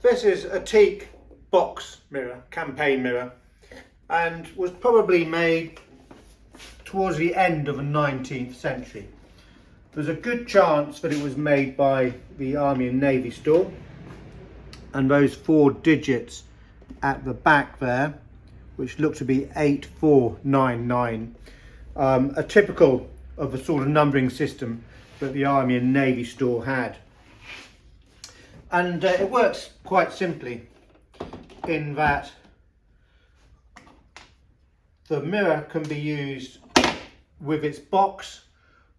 This is a teak box mirror, campaign mirror, and was probably made towards the end of the 19th century. There's a good chance that it was made by the Army and Navy store, and those 4 digits at the back there, which look to be 8499, are typical of the sort of numbering system that the Army and Navy store had. And it works quite simply in that the mirror can be used with its box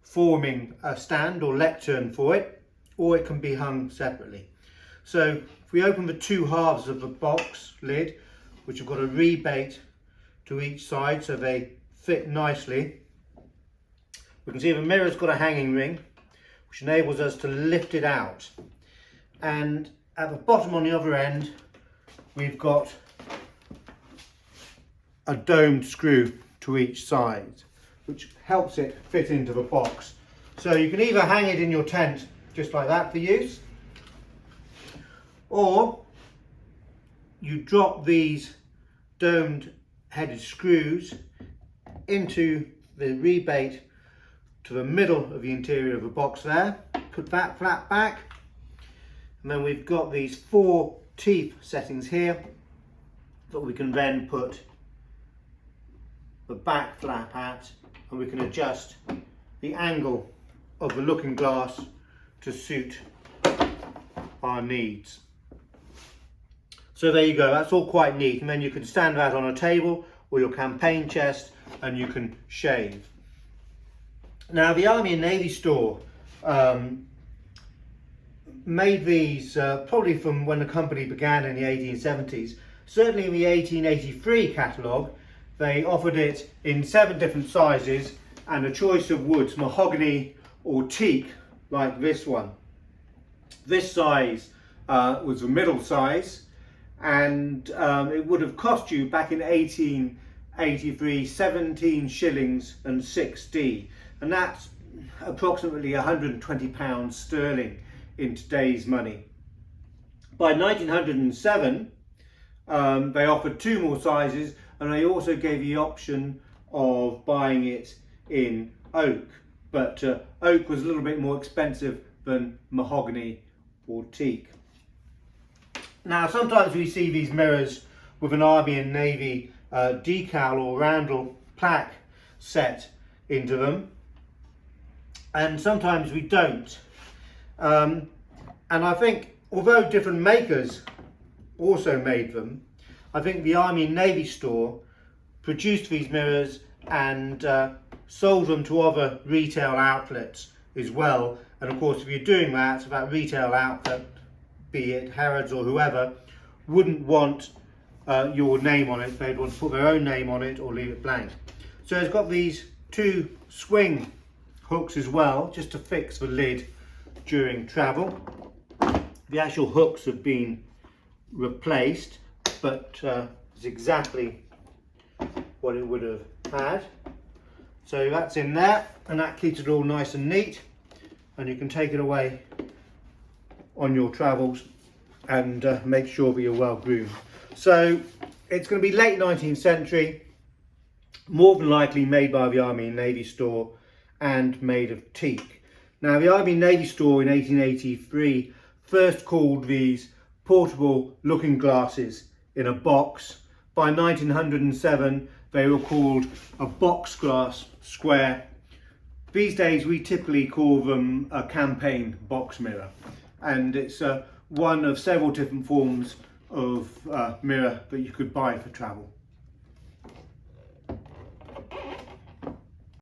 forming a stand or lectern for it, or it can be hung separately. So if we open the 2 halves of the box lid, which have got a rebate to each side so they fit nicely, we can see the mirror's got a hanging ring which enables us to lift it out. And at the bottom on the other end, we've got a domed screw to each side, which helps it fit into the box. So you can either hang it in your tent just like that for use, or you drop these domed headed screws into the rebate to the middle of the interior of the box there, put that flat back, and then we've got these 4 teeth settings here that we can then put the back flap at, and we can adjust the angle of the looking glass to suit our needs. So there you go, that's all quite neat, and then you can stand that on a table or your campaign chest and you can shave. Now the Army and Navy store made these probably from when the company began in the 1870s. Certainly in the 1883 catalogue they offered it in 7 different sizes and a choice of woods, mahogany or teak, like this one. This size was the middle size, and it would have cost you back in 1883 17 shillings and 6d, and that's approximately £120 sterling in today's money. By 1907 they offered 2 more sizes, and they also gave the option of buying it in oak, but oak was a little bit more expensive than mahogany or teak. Now sometimes we see these mirrors with an Army and Navy decal or roundel plaque set into them, and sometimes we don't. And I think although different makers also made them, I think the Army and Navy store produced these mirrors and sold them to other retail outlets as well. And of course, if you're doing that, that retail outlet, be it Harrods or whoever, wouldn't want your name on it. They'd want to put their own name on it or leave it blank. So it's got these 2 swing hooks as well, just to fix the lid during travel. The actual hooks have been replaced, but it's exactly what it would have had. So that's in there, and that keeps it all nice and neat, and you can take it away on your travels and make sure that you're well groomed. So it's going to be late 19th century, more than likely made by the Army and Navy store and made of teak. Now the Army and Navy store in 1883 first called these portable looking glasses in a box. By 1907 they were called a box glass square. These days we typically call them a campaign box mirror, and it's one of several different forms of mirror that you could buy for travel.